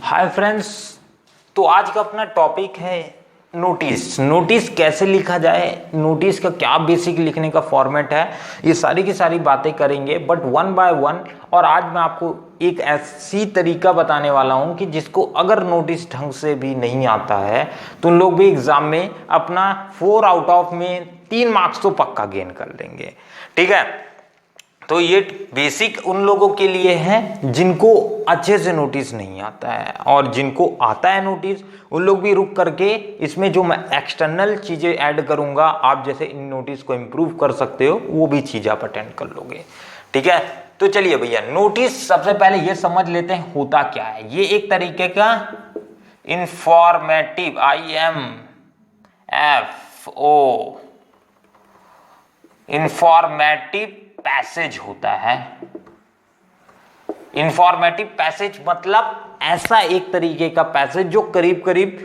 Hi friends, तो आज का अपना टॉपिक है नोटिस। नोटिस कैसे लिखा जाए, नोटिस का क्या बेसिक लिखने का फॉर्मेट है, ये सारी की सारी बातें करेंगे बट वन बाय वन। और आज मैं आपको एक ऐसी तरीका बताने वाला हूं कि जिसको अगर नोटिस ढंग से भी नहीं आता है तो उन लोग भी एग्जाम में अपना 4 आउट ऑफ में 3 मार्क्स तो पक्का गेन कर लेंगे। ठीक है, तो ये बेसिक उन लोगों के लिए है जिनको अच्छे से नोटिस नहीं आता है, और जिनको आता है नोटिस उन लोग भी रुक करके इसमें जो मैं एक्सटर्नल चीजें ऐड करूंगा, आप जैसे इन नोटिस को इंप्रूव कर सकते हो वो भी चीज आप अटेंड कर लोगे। ठीक है, तो चलिए भैया, नोटिस सबसे पहले ये समझ लेते हैं होता क्या है। ये एक तरीके का इंफॉर्मेटिव IMFO इंफॉर्मेटिव पैसेज होता है। इंफॉर्मेटिव पैसेज मतलब ऐसा एक तरीके का पैसेज जो करीब करीब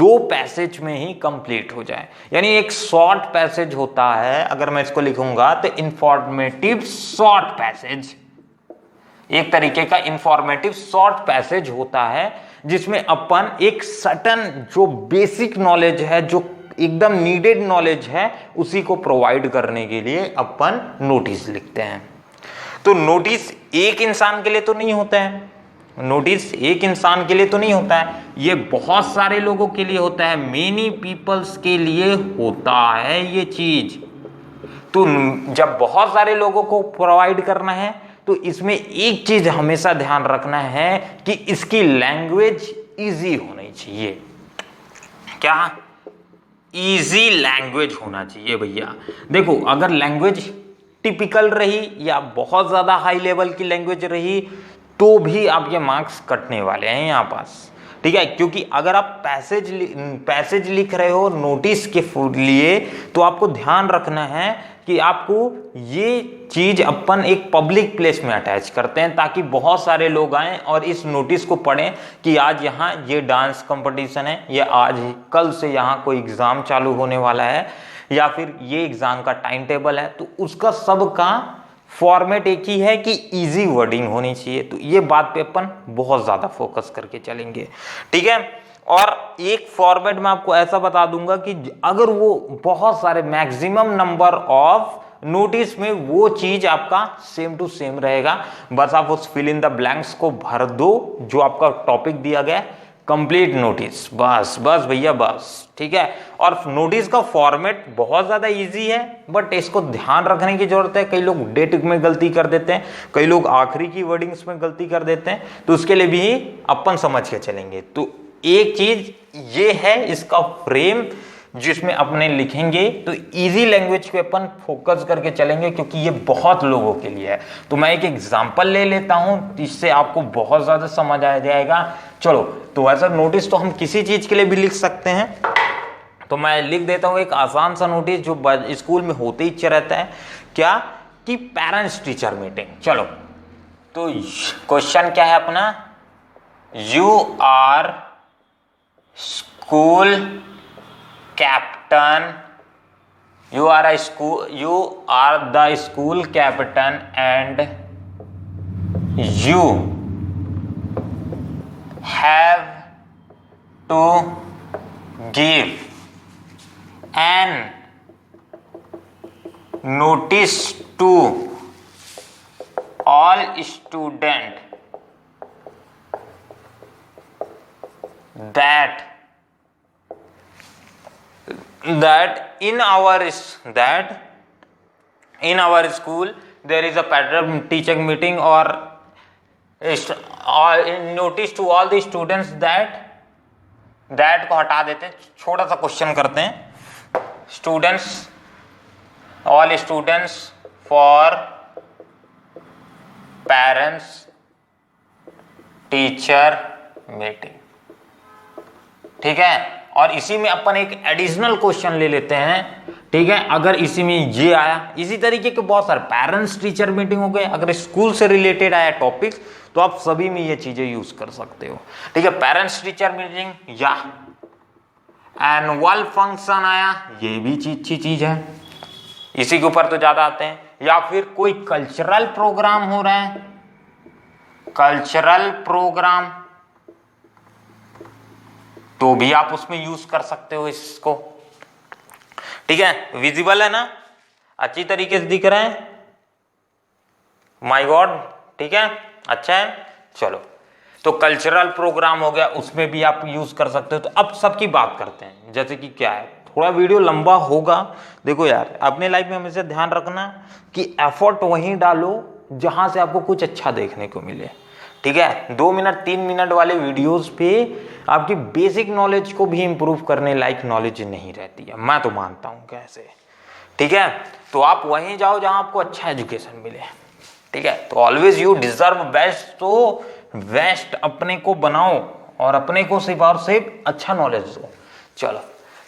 2 पैसेज में ही कंप्लीट हो जाए, यानी एक शॉर्ट पैसेज होता है। अगर मैं इसको लिखूंगा तो इंफॉर्मेटिव शॉर्ट पैसेज, एक तरीके का इंफॉर्मेटिव शॉर्ट पैसेज होता है जिसमें अपन एक सर्टेन जो बेसिक नॉलेज है, जो एकदम नीडेड नॉलेज है, उसी को प्रोवाइड करने के लिए अपन नोटिस लिखते हैं। तो नोटिस एक इंसान के लिए तो नहीं होता है, नोटिस एक इंसान के लिए तो नहीं होता है, ये बहुत सारे लोगों के लिए होता है, मेनी पीपल्स के लिए होता है ये चीज। तो जब बहुत सारे लोगों को प्रोवाइड करना है तो इसमें एक चीज हमेशा ध्यान रखना है कि इसकी लैंग्वेज इजी होनी चाहिए। क्या? इजी लैंग्वेज होना चाहिए भैया। देखो, अगर लैंग्वेज टिपिकल रही या बहुत ज्यादा हाई लेवल की लैंग्वेज रही तो भी आपके मार्क्स कटने वाले हैं यहां पास। ठीक है, क्योंकि अगर आप पैसेज लिख रहे हो नोटिस के लिए तो आपको ध्यान रखना है कि आपको ये चीज अपन एक पब्लिक प्लेस में अटैच करते हैं ताकि बहुत सारे लोग आएं और इस नोटिस को पढ़ें कि आज यहाँ ये डांस कंपटीशन है, या आज कल से यहाँ कोई एग्जाम चालू होने वाला है, या फिर ये एग्जाम का टाइम टेबल है। तो उसका सबका फॉर्मेट एक ही है कि इजी वर्डिंग होनी चाहिए। तो ये बात पे अपन बहुत ज्यादा फोकस करके चलेंगे। ठीक है, और एक फॉर्मेट में आपको ऐसा बता दूंगा कि अगर वो बहुत सारे मैक्सिमम नंबर ऑफ नोटिस में वो चीज आपका सेम टू सेम रहेगा, बस आप उस फिल इन द ब्लैंक्स को भर दो जो आपका टॉपिक दिया गया, कंप्लीट नोटिस, बस बस भैया बस। ठीक है, और नोटिस का फॉर्मेट बहुत ज्यादा इजी है बट इसको ध्यान रखने की जरूरत है। कई लोग डेट में गलती कर देते हैं, कई लोग आखिरी की वर्डिंग्स में गलती कर देते हैं, तो उसके लिए भी अपन समझ के चलेंगे। तो एक चीज ये है इसका फ्रेम जिसमें अपने लिखेंगे तो इजी लैंग्वेज पे अपन फोकस करके चलेंगे, क्योंकि ये बहुत लोगों के लिए है। तो मैं एक एग्जांपल ले लेता हूं, इससे आपको बहुत ज्यादा समझ आ जाएगा। चलो, तो ऐसा नोटिस तो हम किसी चीज के लिए भी लिख सकते हैं। तो मैं लिख देता हूं एक आसान सा नोटिस जो स्कूल में होते ही रहता है, क्या कि पेरेंट्स टीचर मीटिंग। चलो, तो क्वेश्चन क्या है अपना, you are school captain, you are the school captain and you have to give an notice to all students that in our school there is a parent teacher meeting, or notice to all the students that को हटा देते हैं, छोटा सा question करते हैं, all students for parents teacher meeting। ठीक है, और इसी में अपन एक एडिशनल क्वेश्चन ले लेते हैं। ठीक है, अगर इसी में ये आया, इसी तरीके के बहुत सारे पेरेंट्स टीचर मीटिंग हो गए, अगर स्कूल से रिलेटेड आया टॉपिक्स तो आप सभी में ये चीजें यूज कर सकते हो। ठीक है, पेरेंट्स टीचर मीटिंग या एनुअल फंक्शन आया, ये भी अच्छी चीज है, इसी के ऊपर तो ज्यादा आते हैं। या फिर कोई कल्चरल प्रोग्राम हो रहा है, कल्चरल प्रोग्राम, तो भी आप उसमें यूज कर सकते हो इसको। ठीक है, विजिबल है ना, अच्छी तरीके से दिख रहे हैं, माय गॉड, ठीक है, अच्छा है। चलो, तो कल्चरल प्रोग्राम हो गया, उसमें भी आप यूज कर सकते हो। तो अब सबकी बात करते हैं, जैसे कि क्या है, थोड़ा वीडियो लंबा होगा। देखो यार, अपने लाइफ में हमेशा ध्यान रखना कि एफर्ट वहीं डालो जहां से आपको कुछ अच्छा देखने को मिले। ठीक है, 2 मिनट 3 मिनट वाले वीडियोस पे आपकी बेसिक नॉलेज को भी इंप्रूव करने लायक नॉलेज नहीं रहती है, मैं तो मानता हूं कैसे। ठीक है, तो आप वहीं जाओ जहां आपको अच्छा एजुकेशन मिले। ठीक है, तो ऑलवेज यू डिजर्व बेस्ट, तो बेस्ट अपने को बनाओ और अपने को सिर्फ और सिर्फ अच्छा नॉलेज दो। चलो,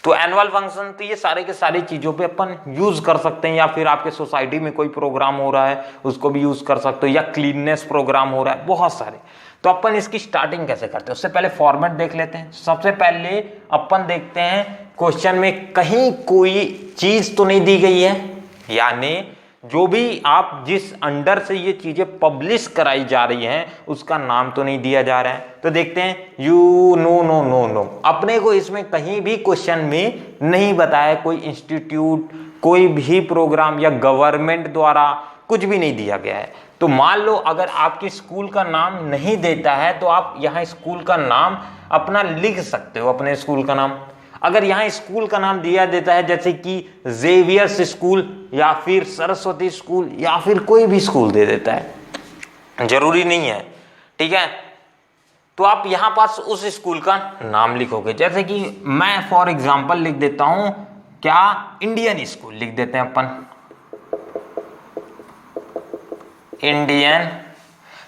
तो एनुअल फंक्शन तो ये सारे के सारी चीजों पे अपन यूज कर सकते हैं, या फिर आपके सोसाइटी में कोई प्रोग्राम हो रहा है उसको भी यूज कर सकते हो, या क्लीननेस प्रोग्राम हो रहा है, बहुत सारे। तो अपन इसकी स्टार्टिंग कैसे करते हैं, उससे पहले फॉर्मेट देख लेते हैं। सबसे पहले अपन देखते हैं क्वेश्चन में कहीं कोई चीज तो नहीं दी गई है, यानी जो भी आप जिस अंडर से ये चीजें पब्लिश कराई जा रही हैं उसका नाम तो नहीं दिया जा रहा है। तो देखते हैं, you know no no no, अपने को इसमें कहीं भी क्वेश्चन में नहीं बताया कोई इंस्टीट्यूट, कोई भी प्रोग्राम या गवर्नमेंट द्वारा कुछ भी नहीं दिया गया है। तो मान लो अगर आपके स्कूल का नाम नहीं देता है तो आप यहाँ स्कूल का नाम अपना लिख सकते हो, अपने स्कूल का नाम। अगर यहाँ स्कूल का नाम दिया देता है जैसे कि जेवियर्स स्कूल या फिर सरस्वती स्कूल या फिर कोई भी स्कूल दे देता है, जरूरी नहीं है। ठीक है, तो आप यहां पास उस स्कूल का नाम लिखोगे, जैसे कि मैं फॉर एग्जांपल लिख देता हूं, क्या, इंडियन स्कूल लिख देते हैं अपन, इंडियन।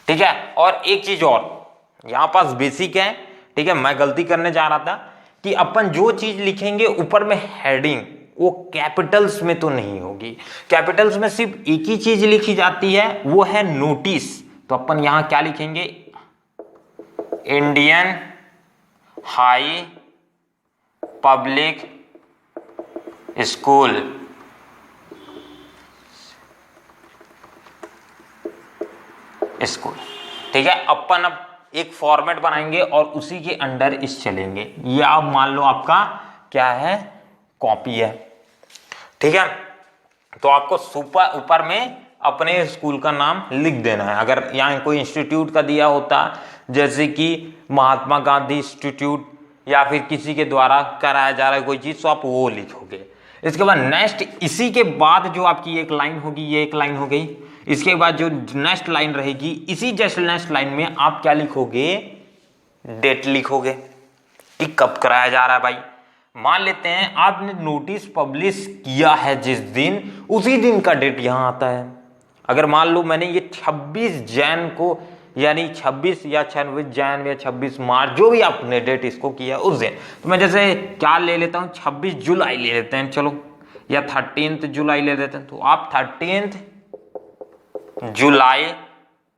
ठीक है, और एक चीज और यहां पास बेसिक है। ठीक है, मैं गलती करने जा रहा था कि अपन जो चीज लिखेंगे ऊपर में हेडिंग वो कैपिटल्स में तो नहीं होगी। कैपिटल्स में सिर्फ एक ही चीज लिखी जाती है, वो है नोटिस। तो अपन यहां क्या लिखेंगे, Indian high public school. School, ठीक है, अपन अब एक फॉर्मेट बनाएंगे और उसी के अंडर इस चलेंगे। ये आप मान लो आपका क्या है, कॉपी है। ठीक है, तो आपको सुपर ऊपर में अपने स्कूल का नाम लिख देना है। अगर यहाँ कोई इंस्टीट्यूट का दिया होता, जैसे कि महात्मा गांधी इंस्टीट्यूट या फिर किसी के द्वारा कराया जा रहा है कोई चीज, तो आप वो लिखोगे। इसके बाद नेक्स्ट, इसी के बाद जो आपकी एक लाइन होगी, ये एक लाइन हो गई। इसके बाद जो नेक्स्ट लाइन रहेगी, इसी जस्ट नेक्स्ट लाइन में आप क्या लिखोगे, डेट लिखोगे कि कब कराया जा रहा है। भाई मान लेते हैं आपने नोटिस पब्लिश किया है जिस दिन, उसी दिन का डेट यहां आता है। अगर मान लो मैंने ये 26 जैन को, यानी 26 या 26 जैन या 26 मार्च, जो भी आपने डेट इसको किया उस दिन, तो मैं जैसे क्या ले लेता हूं, 26 जुलाई ले लेते हैं, चलो, या 13 जुलाई ले लेते हैं। तो आप 13 जुलाई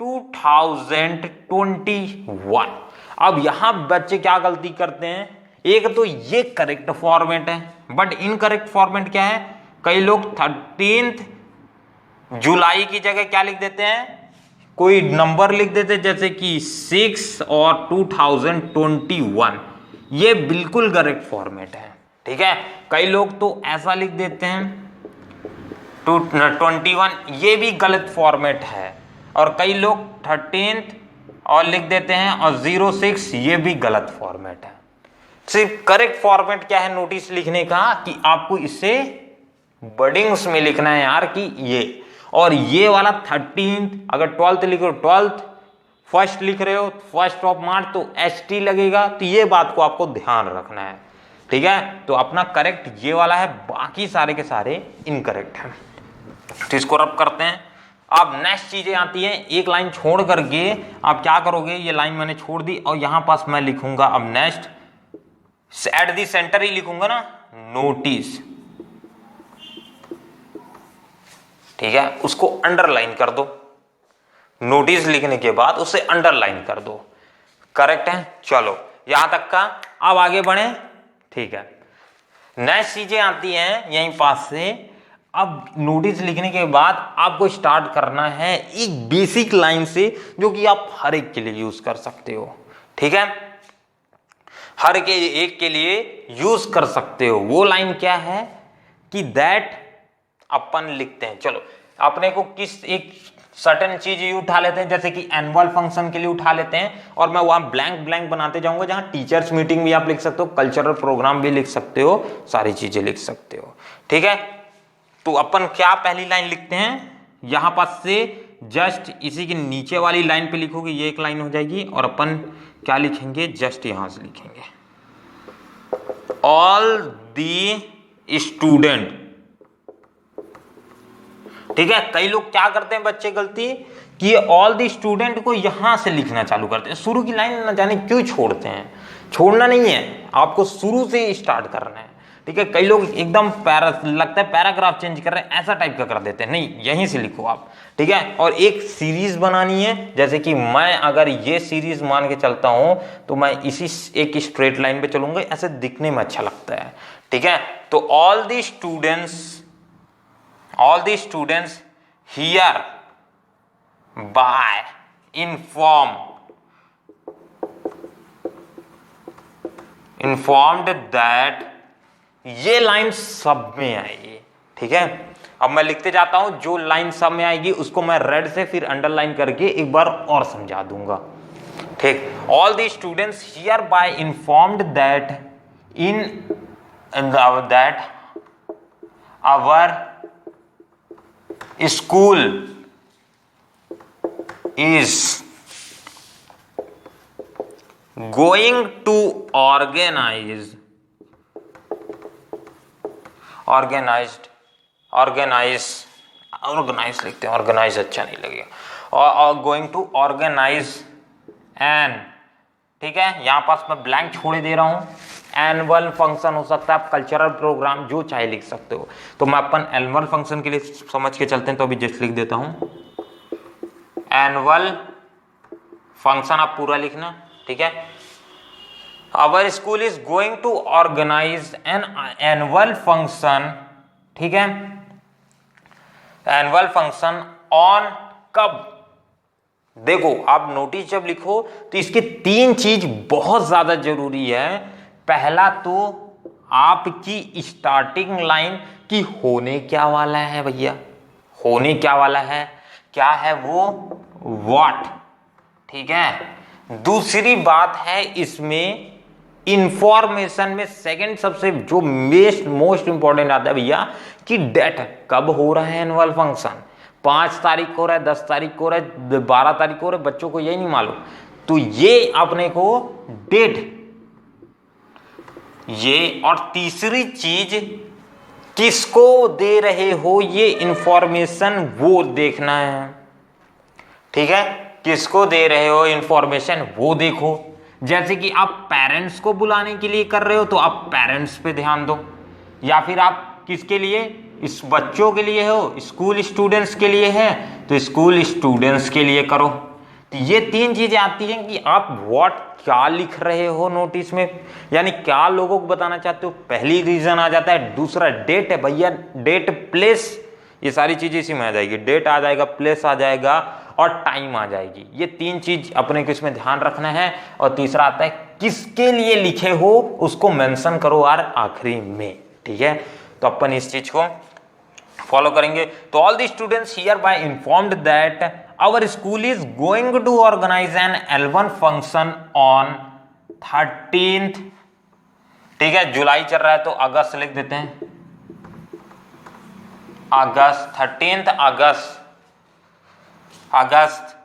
2021। अब यहां बच्चे क्या गलती करते हैं, एक तो ये करेक्ट फॉर्मेट है, बट इनकरेक्ट फॉर्मेट क्या है, कई लोग 13 जुलाई की जगह क्या लिख देते हैं, कोई नंबर लिख देते हैं, जैसे कि 6 और 2021। ये बिल्कुल करेक्ट फॉर्मेट है। ठीक है, कई लोग तो ऐसा लिख देते हैं 21, ये भी गलत फॉर्मेट है। और कई लोग 13 और लिख देते हैं और 06, ये भी गलत फॉर्मेट है। सिर्फ करेक्ट फॉर्मेट क्या है नोटिस लिखने का, कि आपको इसे बडिंग्स में लिखना है यार, कि ये और ये वाला 13, अगर 12th लिख रहे हो 12th, फर्स्ट लिख रहे हो 1 मार्च तो ST लगेगा। तो ये बात को आपको ध्यान रखना है। ठीक है, तो अपना करेक्ट ये वाला है, बाकी सारे के सारे इनकरेक्ट है। तो इसको रब करते हैं। अब नेक्स्ट चीजें आती हैं, एक लाइन छोड़ करके आप क्या करोगे, ये लाइन मैंने छोड़ दी और यहां पास मैं लिखूंगा अब नेक्स्ट, एट दी सेंटर ही लिखूंगा ना, नोटिस। ठीक है, उसको अंडरलाइन कर दो, नोटिस लिखने के बाद उसे अंडरलाइन कर दो। करेक्ट है, चलो यहां तक का। अब आगे बढ़े। ठीक है, नेक्स्ट चीजें आती हैं यहीं पास से। अब नोटिस लिखने के बाद आपको स्टार्ट करना है एक बेसिक लाइन से, जो कि आप हर एक के लिए यूज कर सकते हो। ठीक है, हर के एक के लिए यूज कर सकते हो। वो लाइन क्या है कि दैट अपन लिखते हैं। चलो अपने को किस एक सर्टेन चीज ही उठा लेते हैं, जैसे कि एनुअल फंक्शन के लिए उठा लेते हैं, और मैं वहां ब्लैंक ब्लैंक बनाते जाऊंगा, जहां टीचर्स मीटिंग भी आप लिख सकते हो, कल्चरल प्रोग्राम भी लिख सकते हो, सारी चीजें लिख सकते हो। ठीक है, तो अपन क्या पहली लाइन लिखते हैं, यहां पास से जस्ट इसी के नीचे वाली लाइन पे लिखोगे, ये एक लाइन हो जाएगी, और अपन क्या लिखेंगे, जस्ट यहां से लिखेंगे ऑल दी स्टूडेंट। ठीक है, कई लोग क्या करते हैं बच्चे गलती कि ऑल दी स्टूडेंट को यहां से लिखना चालू करते हैं, शुरू की लाइन न जाने क्यों छोड़ते हैं। छोड़ना नहीं है, आपको शुरू से स्टार्ट करना है। ठीक है, कई लोग एकदम लगता है पैराग्राफ चेंज कर रहे हैं, ऐसा टाइप का कर देते हैं, नहीं यहीं से लिखो आप। ठीक है, और एक सीरीज बनानी है, जैसे कि मैं अगर ये सीरीज मान के चलता हूं तो मैं इसी एक स्ट्रेट लाइन पे चलूंगा, ऐसे दिखने में अच्छा लगता है। ठीक है, तो all the students here by informed that, ये लाइन सब में आएगी। ठीक है, अब मैं लिखते जाता हूं, जो लाइन सब में आएगी उसको मैं रेड से फिर अंडरलाइन करके एक बार और समझा दूंगा। ठीक, all the students here by informed that that our school is going to organize लिखते हैं, ऑर्गेनाइज अच्छा नहीं लगेगा, और गोइंग टू ऑर्गेनाइज एन। ठीक है, यहां पास मैं ब्लैंक छोड़े दे रहा हूं, एनुअल फंक्शन हो सकता है, आप कल्चरल प्रोग्राम जो चाहे लिख सकते हो। तो मैं अपन एनुअल फंक्शन के लिए समझ के चलते हैं, तो अभी जस्ट लिख देता हूं एनुअल फंक्शन, आप पूरा लिखना। ठीक है, our school is going to organize an annual function. ठीक है, एनुअल फंक्शन ऑन कब, देखो आप नोटिस जब लिखो तो इसके तीन चीज बहुत ज्यादा जरूरी है। पहला तो आपकी स्टार्टिंग लाइन की होने क्या वाला है भैया, होने क्या वाला है, क्या है वो, व्हाट। ठीक है, दूसरी बात है इसमें इंफॉर्मेशन में सेकंड सबसे जो मोस्ट इंपॉर्टेंट आता है भैया कि डेट, कब हो रहा है एनुअल फंक्शन, 5 तारीख को हो रहा है, 10 तारीख को हो रहा है, 12 तारीख को हो रहा है, बच्चों को यही नहीं मालूम, तो ये अपने को डेट, ये, और तीसरी चीज किसको दे रहे हो ये इंफॉर्मेशन, वो देखना है। ठीक है, किसको दे रहे हो इंफॉर्मेशन वो देखो, जैसे कि आप पेरेंट्स को बुलाने के लिए कर रहे हो तो आप पेरेंट्स पे ध्यान दो, या फिर आप किसके लिए, इस बच्चों के लिए हो, स्कूल स्टूडेंट्स के लिए है तो स्कूल स्टूडेंट्स के लिए करो। तो ये तीन चीजें आती हैं कि आप व्हाट क्या लिख रहे हो नोटिस में, यानी क्या लोगों को बताना चाहते हो, पहली रीजन आ जाता है। दूसरा डेट है भैया, डेट प्लेस, ये सारी चीजें इसी में आ जाएगी, डेट आ जाएगा, प्लेस आ जाएगा और टाइम आ जाएगी। ये तीन चीज अपने को इसमें ध्यान रखना है। और तीसरा आता है किसके लिए लिखे हो उसको मेंशन करो यार आखिरी में। ठीक है, तो अपन इस चीज को फॉलो करेंगे। तो all the students here by informed that our school is going to organize an annual function on 13th। ठीक है, जुलाई चल रहा है तो अगस्त लिख देते हैं, अगस्त 13th अगस्त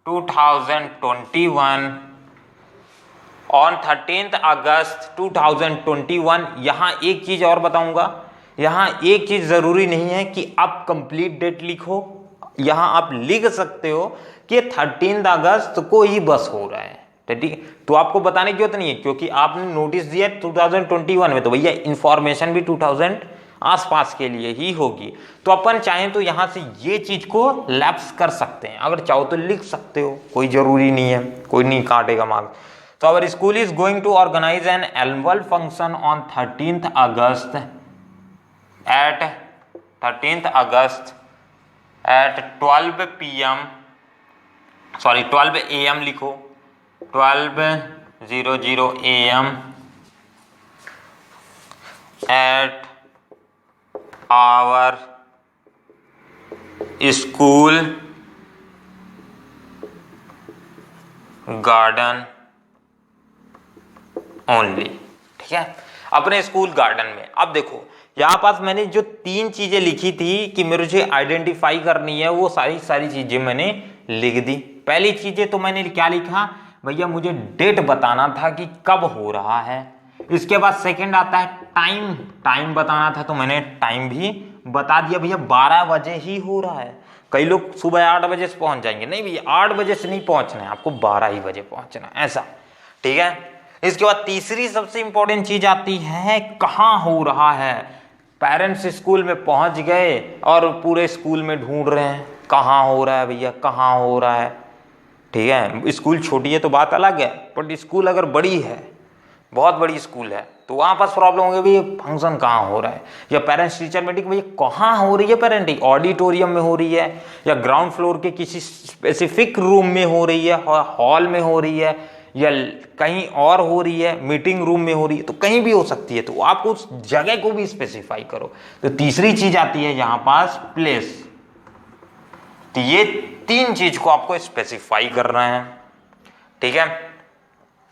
2021, ऑन 13th अगस्त 2021। यहां एक चीज और बताऊंगा, यहां एक चीज जरूरी नहीं है कि आप कंप्लीट डेट लिखो, यहां आप लिख सकते हो कि 13 अगस्त को ही बस हो रहा है। ठीक है, तो आपको बताने की जरूरत नहीं है क्योंकि आपने नोटिस दिया 2021 में, तो भैया इंफॉर्मेशन भी 2000 आसपास के लिए ही होगी। तो अपन चाहें तो यहां से ये चीज को लैप्स कर सकते हैं, अगर चाहो तो लिख सकते हो, कोई जरूरी नहीं है, कोई नहीं काटेगा मार्क्स। तो our school is going to organize an annual function on 13th August at 13th August at 12 AM लिखो, 12 00 AM at our school garden only. ठीक है, अपने स्कूल गार्डन में। अब देखो यहां पास मैंने जो 3 चीजें लिखी थी कि मुझे आइडेंटिफाई करनी है, वो सारी चीजें मैंने लिख दी। पहली चीजें तो मैंने क्या लिखा भैया, मुझे डेट बताना था कि कब हो रहा है। इसके बाद सेकंड आता है टाइम बताना था, तो मैंने टाइम भी बता दिया भैया 12 बजे ही हो रहा है। कई लोग सुबह 8 बजे से पहुंच जाएंगे, नहीं भैया 8 बजे से नहीं पहुंचना है, आपको 12 ही बजे पहुंचना है, ऐसा। ठीक है, इसके बाद तीसरी सबसे इंपॉर्टेंट चीज आती है कहाँ हो रहा है। पेरेंट्स स्कूल में पहुंच गए और पूरे स्कूल में ढूंढ रहे हैं कहाँ हो रहा है भैया, कहाँ हो रहा है। ठीक है, स्कूल छोटी है तो बात अलग है, बट स्कूल अगर बड़ी है, बहुत बड़ी स्कूल है, तो वहां पास प्रॉब्लम होगी भैया फंक्शन कहाँ हो रहा है, या पेरेंट्स टीचर मीटिंग भैया कहाँ हो रही है पेरेंटिंग, ऑडिटोरियम में हो रही है या ग्राउंड फ्लोर के किसी स्पेसिफिक रूम में हो रही है, हॉल में हो रही है या कहीं और हो रही है, मीटिंग रूम में हो रही है, तो कहीं भी हो सकती है, तो आप उस जगह को भी स्पेसिफाई करो। तो तीसरी चीज आती है यहां पास प्लेस। तो ये 3 चीज को आपको स्पेसिफाई करना है। ठीक है,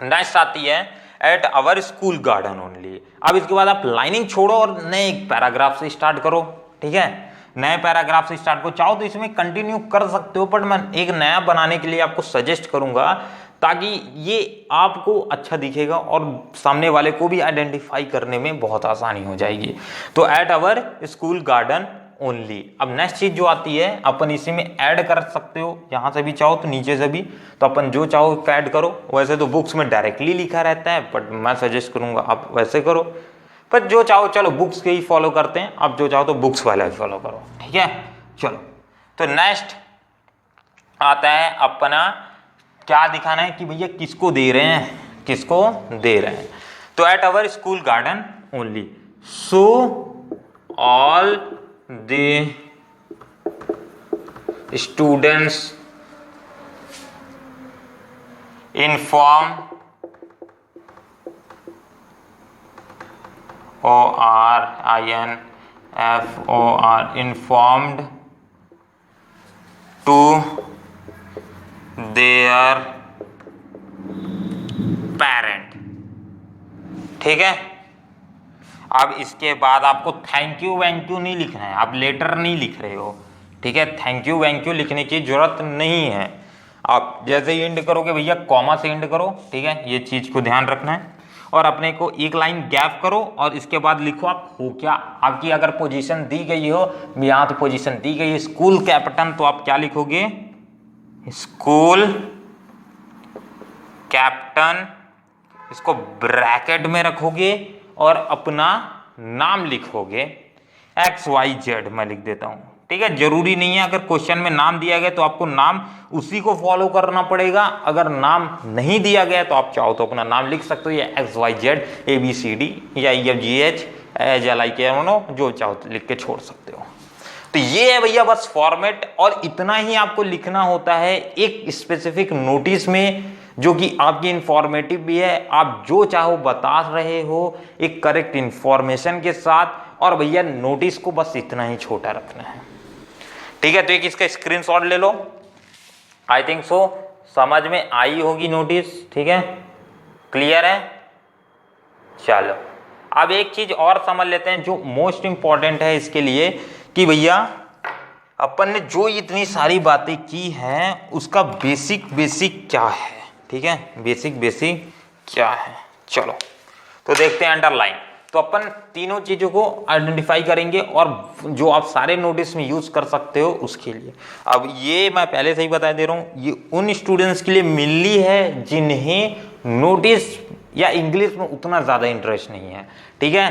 नेक्स्ट आती है at our school garden only. अब इसके बाद आप लाइनिंग छोड़ो और नए पैराग्राफ से स्टार्ट करो। ठीक है, नए पैराग्राफ से स्टार्ट करो, चाहो तो इसमें कंटिन्यू कर सकते हो, बट मैं एक नया बनाने के लिए आपको सजेस्ट करूंगा ताकि ये आपको अच्छा दिखेगा और सामने वाले को भी आइडेंटिफाई करने में बहुत आसानी हो जाएगी। तो at our school garden only. अब नेक्स्ट चीज जो आती है, अपन इसी में ऐड कर सकते हो, यहां से भी चाहो तो नीचे से भी, तो अपन जो चाहो ऐड करो। वैसे तो बुक्स में डायरेक्टली लिखा रहता है, बट मैं सजेस्ट करूंगा आप वैसे करो, पर जो चाहो चलो बुक्स के ही फॉलो करते हैं, आप जो चाहो तो बुक्स वाला ही फॉलो करो। ठीक है, चलो तो नेक्स्ट आता है अपना क्या दिखाना है कि भैया किसको दे रहे हैं, किसको दे रहे हैं। तो at our school garden only, so all the students inform informed to their parent। ठीक है, अब इसके बाद आपको थैंक यू वैंक यू नहीं लिखना है, आप लेटर नहीं लिख रहे हो। ठीक है, थैंक यू वैंक यू लिखने की जरूरत नहीं है। आप जैसे ही एंड करोगे भैया कॉमा से एंड करो। ठीक है, ये चीज को ध्यान रखना है। और अपने को एक लाइन गैप करो और इसके बाद लिखो आप हो क्या। आपकी अगर पोजीशन दी गई हो, यहाँ तो पोजीशन दी गई है स्कूल कैप्टन, तो आप क्या लिखोगे, स्कूल कैप्टन, इसको ब्रैकेट में रखोगे और अपना नाम लिखोगे XYZ, मैं लिख देता हूं। ठीक है, जरूरी नहीं है अगर क्वेश्चन में नाम दिया गया तो आपको नाम उसी को फॉलो करना पड़ेगा, अगर नाम नहीं दिया गया तो आप चाहो तो अपना नाम लिख सकते हो, या XYZ ABCD या EFGH LIK, जो चाहो तो लिख के छोड़ सकते हो। तो ये है भैया बस फॉर्मेट, और इतना ही आपको लिखना होता है एक स्पेसिफिक नोटिस में, जो कि आपकी इंफॉर्मेटिव भी है, आप जो चाहो बता रहे हो एक करेक्ट इंफॉर्मेशन के साथ। और भैया नोटिस को बस इतना ही छोटा रखना है। ठीक है, तो एक इसका स्क्रीनशॉट ले लो। आई थिंक सो समझ में आई होगी नोटिस। ठीक है, क्लियर है। चलो अब एक चीज और समझ लेते हैं जो मोस्ट इंपॉर्टेंट है इसके लिए, कि भैया अपन ने जो इतनी सारी बातें की हैं उसका बेसिक क्या है। ठीक है, बेसिक क्या है। चलो तो देखते हैं अंडरलाइन। तो अपन तीनों चीजों को आइडेंटिफाई करेंगे और जो आप सारे नोटिस में यूज कर सकते हो उसके लिए। अब ये मैं पहले से ही बता दे रहा हूं, ये उन स्टूडेंट्स के लिए मिलनी है जिन्हें नोटिस या इंग्लिश में उतना ज्यादा इंटरेस्ट नहीं है। ठीक है,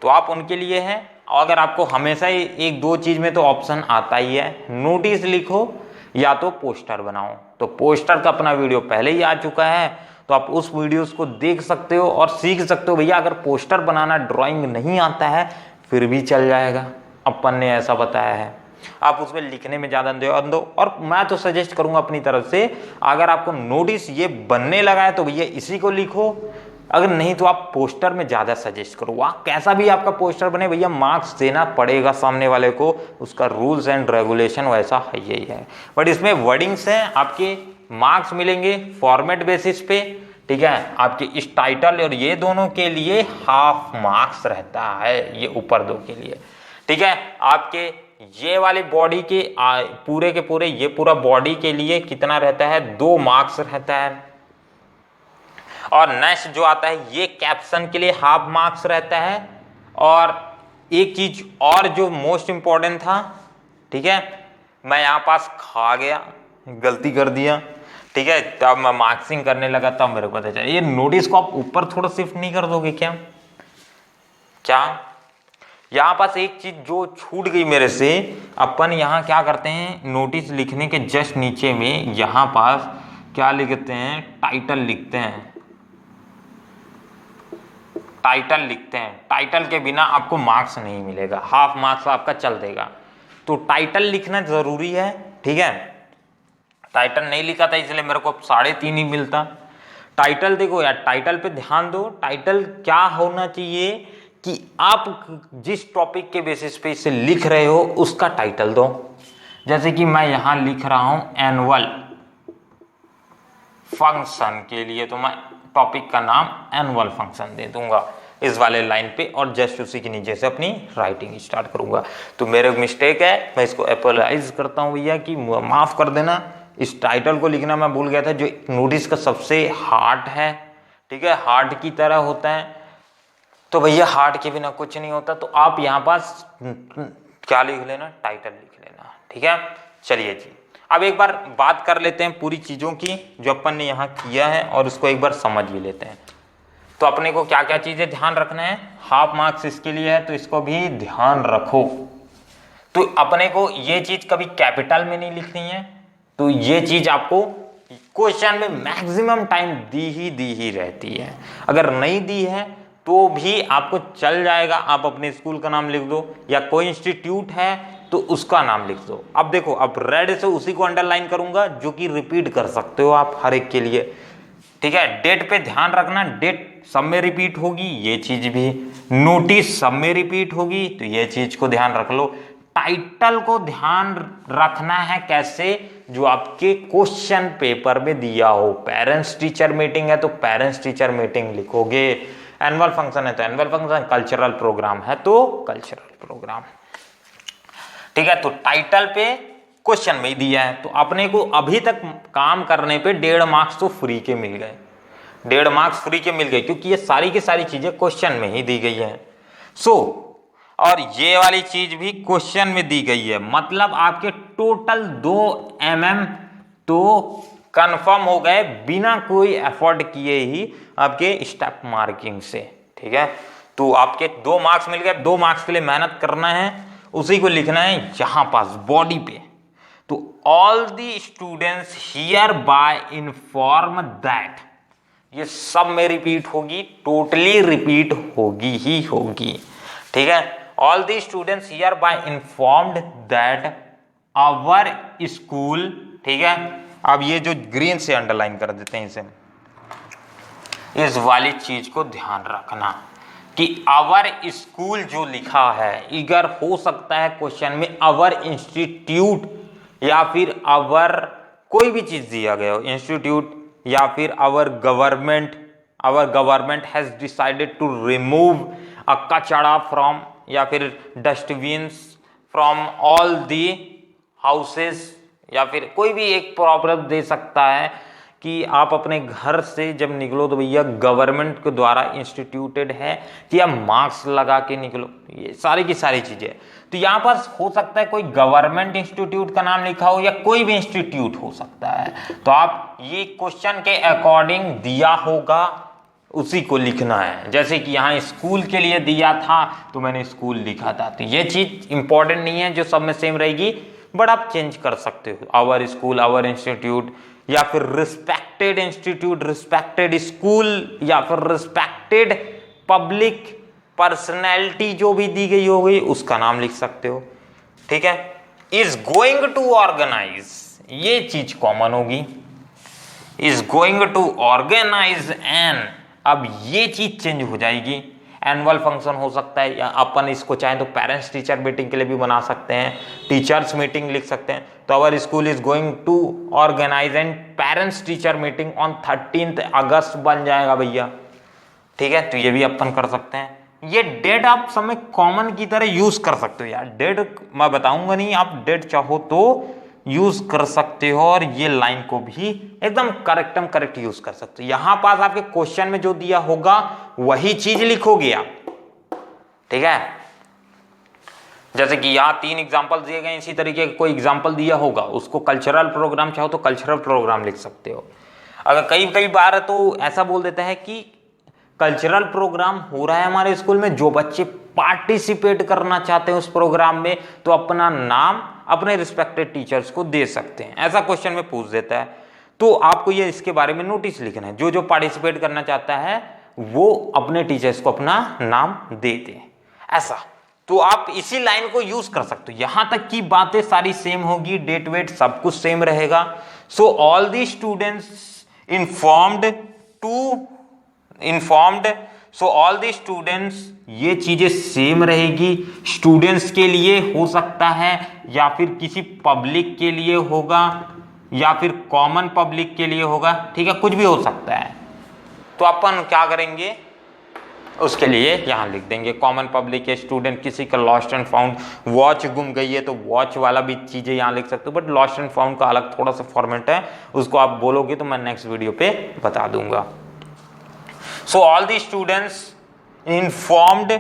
तो आप उनके लिए है। अगर आपको हमेशा ही 1-2 चीज में तो ऑप्शन आता ही है, नोटिस लिखो या तो पोस्टर बनाओ। तो पोस्टर का अपना वीडियो पहले ही आ चुका है, तो आप उस वीडियोस को देख सकते हो और सीख सकते हो। भैया अगर पोस्टर बनाना ड्राइंग नहीं आता है फिर भी चल जाएगा, अपन ने ऐसा बताया है। आप उसमें लिखने में ज़्यादा ध्यान दो। और मैं तो सजेस्ट करूंगा अपनी तरफ से, अगर आपको नोटिस ये बनने लगा है तो भैया इसी को लिखो, अगर नहीं तो आप पोस्टर में ज़्यादा सजेस्ट करो। वहाँ कैसा भी आपका पोस्टर बने भैया मार्क्स देना पड़ेगा सामने वाले को, उसका रूल्स एंड रेगुलेशन वैसा है यही है। बट इसमें वर्डिंग्स हैं, आपके मार्क्स मिलेंगे फॉर्मेट बेसिस पे, ठीक है। आपके इस टाइटल और ये दोनों के लिए हाफ मार्क्स रहता है, ये ऊपर दो के लिए, ठीक है। आपके ये वाली बॉडी के पूरे के पूरे ये पूरा बॉडी के लिए कितना रहता है, 2 मार्क्स रहता है। और नेक्स्ट जो आता है ये कैप्शन के लिए हाफ मार्क्स रहता है। और एक चीज और जो मोस्ट इंपॉर्टेंट था, ठीक है, मैं यहाँ पास खा गया, गलती कर दिया, ठीक है, तब मैं मार्क्सिंग करने लगा तब मेरे को पता चला। ये नोटिस को आप ऊपर थोड़ा शिफ्ट नहीं कर दोगे क्या? यहाँ पास एक चीज जो छूट गई मेरे से, अपन यहाँ क्या करते हैं, नोटिस लिखने के जस्ट नीचे में यहाँ पास क्या लिखते हैं, टाइटल लिखते हैं। टाइटल लिखते हैं, टाइटल के बिना आपको मार्क्स नहीं मिलेगा, हाफ मार्क्स आपका चल देगा। तो टाइटल लिखना जरूरी है, ठीक है। टाइटल नहीं लिखा था इसलिए मेरे को 3.5 ही मिलता। टाइटल देखो यार, टाइटल पे ध्यान दो। टाइटल क्या होना चाहिए कि आप जिस टॉपिक के बेसिस पे इसे लिख रहे हो उसका टाइटल दो। जैसे कि मैं यहां लिख रहा हूं एनुअल फंक्शन के लिए, तो मैं टॉपिक का नाम एनुअल फंक्शन दे दूंगा इस वाले लाइन पे, और जस्ट उसी के नीचे से अपनी राइटिंग स्टार्ट करूंगा। तो मेरे मिस्टेक है, मैं इसको अपोलाइज करता हूं भैया कि माफ कर देना। इस टाइटल को लिखना मैं भूल गया था, जो नोटिस का सबसे हार्ट है, ठीक है, हार्ट की तरह होता है। तो भैया हार्ट के बिना कुछ नहीं होता। तो आप यहाँ पास क्या लिख लेना, टाइटल लिख लेना, ठीक है। चलिए जी, अब एक बार बात कर लेते हैं पूरी चीजों की जो अपन ने यहाँ किया है, और उसको एक बार समझ भी लेते हैं। तो अपने को क्या क्या चीजें ध्यान रखना है, हाफ मार्क्स इसके लिए है तो इसको भी ध्यान रखो। तो अपने को ये चीज कभी कैपिटल में नहीं लिखनी है, तो ये चीज आपको क्वेश्चन में मैक्सिमम टाइम दी ही रहती है। अगर नहीं दी है तो भी आपको चल जाएगा, आप अपने स्कूल का नाम लिख दो, या कोई इंस्टीट्यूट है तो उसका नाम लिख दो। अब देखो, अब रेड से उसी को अंडरलाइन करूंगा जो कि रिपीट कर सकते हो आप हर एक के लिए, ठीक है। डेट पे ध्यान रखना, डेट सब में रिपीट होगी, ये चीज भी। नोटिस सब में रिपीट होगी, तो ये चीज को ध्यान रख लो। टाइटल को ध्यान रखना है कैसे, जो आपके क्वेश्चन पेपर में दिया हो। पेरेंट्स टीचर मीटिंग है तो पेरेंट्स टीचर मीटिंग लिखोगे, एनुअल फंक्शन है तो एनुअल फंक्शन, कल्चरल प्रोग्राम है तो कल्चरल प्रोग्राम, ठीक है। तो टाइटल पे क्वेश्चन में ही दिया है, तो अपने को अभी तक काम करने पे 1.5 मार्क्स तो फ्री के मिल गए, 1.5 मार्क्स फ्री के मिल गए, क्योंकि ये सारी की सारी चीजें क्वेश्चन में ही दी गई है। और ये वाली चीज भी क्वेश्चन में दी गई है, मतलब आपके टोटल 2 mm तो कंफर्म हो गए बिना कोई एफर्ट किए ही आपके स्टेप मार्किंग से, ठीक है। तो आपके 2 मार्क्स मिल गए। 2 मार्क्स के लिए मेहनत करना है, उसी को लिखना है यहां पास बॉडी पे। तो all the students here bye inform that, ये सब में रिपीट होगी, टोटली रिपीट होगी ही होगी, ठीक है। All the students here by informed that our school, ठीक है। अब ये जो ग्रीन से अंडरलाइन कर देते हैं इसे, इस वाली चीज को ध्यान रखना कि आवर स्कूल जो लिखा है, इधर हो सकता है क्वेश्चन में आवर इंस्टीट्यूट या फिर आवर कोई भी चीज दिया गया हो, इंस्टीट्यूट या फिर our government has decided to remove a कचड़ा फ्रॉम, या फिर dustbins from all the houses, या फिर कोई भी एक प्रॉब्लम दे सकता है कि आप अपने घर से जब निकलो तो भैया गवर्नमेंट के द्वारा इंस्टीट्यूटेड है कि आप मास्क लगा के निकलो, ये सारी की सारी चीजें। तो यहाँ पर हो सकता है कोई गवर्नमेंट इंस्टीट्यूट का नाम लिखा हो या कोई भी इंस्टीट्यूट हो सकता है, तो आप ये क्वेश्चन के अकॉर्डिंग दिया होगा उसी को लिखना है। जैसे कि यहाँ स्कूल के लिए दिया था तो मैंने स्कूल लिखा था, तो ये चीज इंपॉर्टेंट नहीं है जो सब में सेम रहेगी, बट आप चेंज कर सकते हो, आवर स्कूल, आवर इंस्टीट्यूट, या फिर रिस्पेक्टेड इंस्टीट्यूट, रिस्पेक्टेड स्कूल, या फिर रिस्पेक्टेड पब्लिक पर्सनैलिटी जो भी दी गई होगी उसका नाम लिख सकते हो, ठीक है। इज गोइंग टू ऑर्गेनाइज, ये चीज कॉमन होगी, is going to organize an, अब ये चीज चेंज हो जाएगी। एनुअल फंक्शन हो सकता है, या अपन इसको चाहें तो पेरेंट्स टीचर मीटिंग के लिए भी बना सकते हैं, टीचर्स मीटिंग लिख सकते हैं। तो our school is going to organize and parents teacher meeting on 13 August बन जाएगा भैया, ठीक है। तो ये भी अपन कर सकते हैं। ये डेट आप समय कॉमन की तरह यूज कर सकते हो यार, डेट मैं बताऊंगा नहीं, आप डेट चाहो तो यूज कर सकते हो, और ये लाइन को भी एकदम करेक्ट यूज कर सकते हो। यहां पास आपके क्वेश्चन में जो दिया होगा वही चीज लिखोगे आप, ठीक है। जैसे कि यहां 3 एग्जांपल दिए गए, इसी तरीके का कोई एग्जांपल दिया होगा, उसको कल्चरल प्रोग्राम चाहो तो कल्चरल प्रोग्राम लिख सकते हो। अगर कई बार तो ऐसा बोल देता है कि कल्चरल प्रोग्राम हो रहा है हमारे स्कूल में, जो बच्चे पार्टिसिपेट करना चाहते हैं उस प्रोग्राम में, तो अपना नाम अपने रिस्पेक्टेड टीचर्स को दे सकते हैं, ऐसा क्वेश्चन में पूछ देता है। तो आपको ये इसके बारे में नोटिस लिखना है, जो जो पार्टिसिपेट करना चाहता है वो अपने टीचर्स को अपना नाम दे दे, ऐसा। तो आप इसी लाइन को यूज कर सकते हो। यहां तक की बातें सारी सेम होगी, डेट वेट सब कुछ सेम रहेगा। सो all the students informed, so all the students, ये चीजें सेम रहेगी। स्टूडेंट्स के लिए हो सकता है, या फिर किसी पब्लिक के लिए होगा, या फिर कॉमन पब्लिक के लिए होगा, ठीक है, कुछ भी हो सकता है। तो अपन क्या करेंगे, उसके लिए यहां लिख देंगे कॉमन पब्लिक है, स्टूडेंट किसी का लॉस्ट एंड फाउंड, वॉच गुम गई है तो वॉच वाला भी चीजें यहां लिख सकते हो, बट लॉस्ट एंड फाउंड का अलग थोड़ा सा फॉर्मेट है, उसको आप बोलोगे तो मैं नेक्स्ट वीडियो पे बता दूंगा। So all the students informed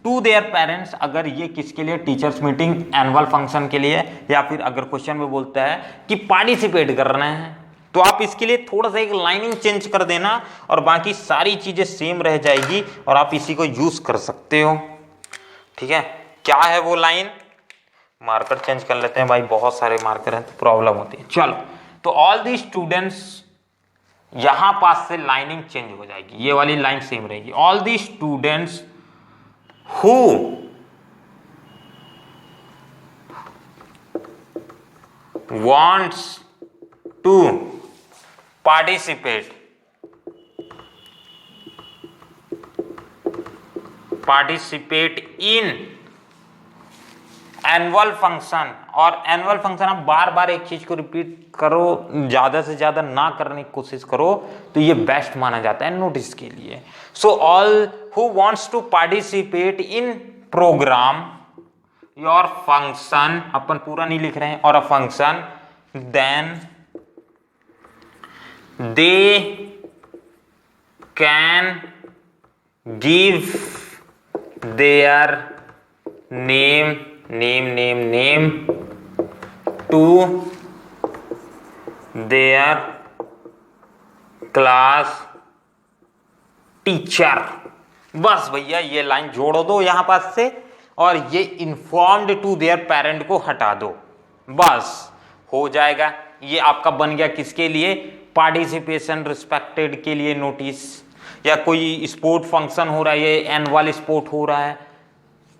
to their parents, अगर ये किसके लिए, टीचर्स मीटिंग एनुअल फंक्शन के लिए, या फिर अगर क्वेश्चन में बोलता है कि पार्टिसिपेट कर रहे हैं, तो आप इसके लिए थोड़ा सा एक लाइनिंग चेंज कर देना, और बाकी सारी चीजें सेम रह जाएगी, और आप इसी को यूज कर सकते हो, ठीक है। क्या है वो लाइन, मार्कर चेंज कर लेते हैं भाई, बहुत सारे मार्कर हैं तो प्रॉब्लम होती है। चलो, तो ऑल दी स्टूडेंट्स, यहां पास से लाइनिंग चेंज हो जाएगी, ये वाली लाइन सेम रहेगी। All the students who wants to participate in annual function, और एनुअल फंक्शन आप बार बार एक चीज को रिपीट करो, ज्यादा से ज्यादा ना करने की कोशिश करो, तो ये बेस्ट माना जाता है नोटिस के लिए। So all who wants to participate in program your function, अपन पूरा नहीं लिख रहे हैं, और a function, then they can give their name to their class teacher. बस भैया ये लाइन जोड़ो दो यहां पास से, और ये इन्फॉर्म्ड टू देयर पेरेंट को हटा दो, बस हो जाएगा। ये आपका बन गया किसके लिए, पार्टिसिपेशन रिस्पेक्टेड के लिए नोटिस, या कोई स्पोर्ट फंक्शन हो रहा है, ये एनुअल स्पोर्ट हो रहा है,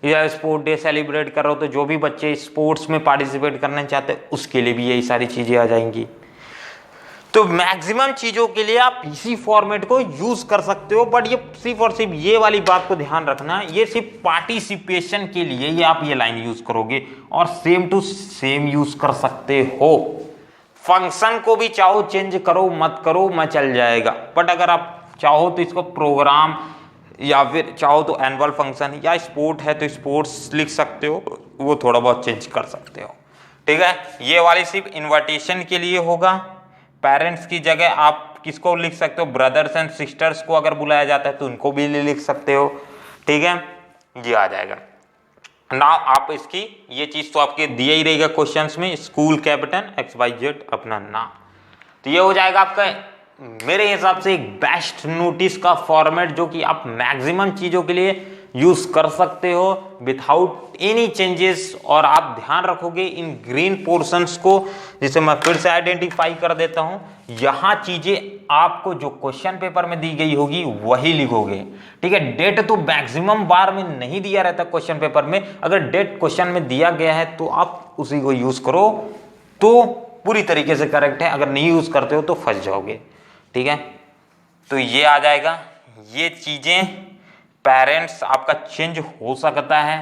या स्पोर्ट डे सेलिब्रेट कर रहे हो, तो जो भी बच्चे स्पोर्ट्स में पार्टिसिपेट करना चाहते हैं उसके लिए भी यही सारी चीजें आ जाएंगी। तो मैक्सिमम चीजों के लिए आप इसी फॉर्मेट को यूज कर सकते हो, बट ये सिर्फ और सिर्फ ये वाली बात को ध्यान रखना, ये सिर्फ पार्टिसिपेशन के लिए ये आप ये लाइन यूज करोगे, और सेम टू सेम यूज कर सकते हो। फंक्शन को भी चाहो चेंज करो मत करो, मैं चल जाएगा, बट अगर आप चाहो तो इसको प्रोग्राम, या फिर चाहो तो एनुअल फंक्शन, या स्पोर्ट है तो स्पोर्ट्स लिख सकते हो, वो थोड़ा बहुत चेंज कर सकते हो, ठीक है। ये वाली सिर्फ इन्विटेशन के लिए होगा। पेरेंट्स की जगह आप किसको लिख सकते हो, ब्रदर्स एंड सिस्टर्स को अगर बुलाया जाता है तो उनको भी लिख सकते हो, ठीक है, ये आ जाएगा। नाउ आप इसकी ये चीज तो आपके दिया ही रहेगा क्वेश्चंस में, स्कूल कैप्टन XYZ अपना नाम, तो ये हो जाएगा आपका मेरे हिसाब से एक बेस्ट नोटिस का फॉर्मेट, जो कि आप मैक्सिमम चीजों के लिए यूज कर सकते हो विदाउट एनी चेंजेस। और आप ध्यान रखोगे इन ग्रीन पोर्शंस को, जिसे मैं फिर से आइडेंटिफाई कर देता हूं, यहां चीजें आपको जो क्वेश्चन पेपर में दी गई होगी वही लिखोगे, ठीक है। डेट तो मैक्सिमम बार में नहीं दिया रहता क्वेश्चन पेपर में, अगर डेट क्वेश्चन में दिया गया है तो आप उसी को यूज करो तो पूरी तरीके से करेक्ट है, अगर नहीं यूज करते हो तो फंस जाओगे, ठीक है। तो ये आ जाएगा। ये चीजें पेरेंट्स आपका चेंज हो सकता है,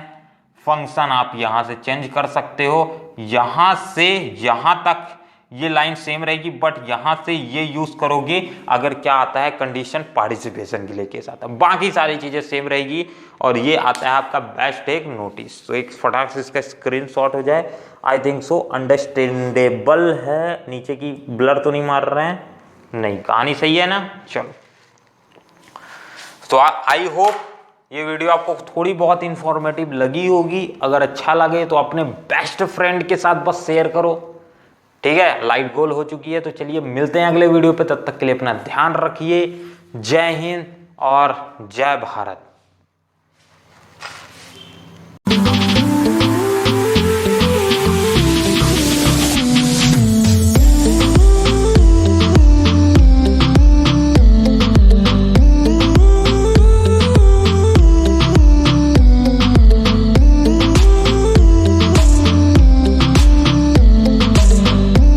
फंक्शन आप यहां से चेंज कर सकते हो, यहां से यहां तक ये लाइन सेम रहेगी, बट यहां से ये यूज करोगे अगर क्या आता है कंडीशन पार्टिसिपेशन के लिए केस आता है, बाकी सारी चीजें सेम रहेगी। और ये आता है आपका बेस्ट एक नोटिस। तो एक फटाक से इसका स्क्रीनशॉट हो जाए, आई थिंक सो अंडरस्टैंडेबल है। नीचे की ब्लर तो नहीं मार रहे हैं, नहीं, कहानी सही है ना। चलो, तो आई होप ये वीडियो आपको थोड़ी बहुत इंफॉर्मेटिव लगी होगी। अगर अच्छा लगे तो अपने बेस्ट फ्रेंड के साथ बस शेयर करो, ठीक है। लाइट गोल हो चुकी है, तो चलिए मिलते हैं अगले वीडियो पे, तब तक के लिए अपना ध्यान रखिए। जय हिंद और जय भारत।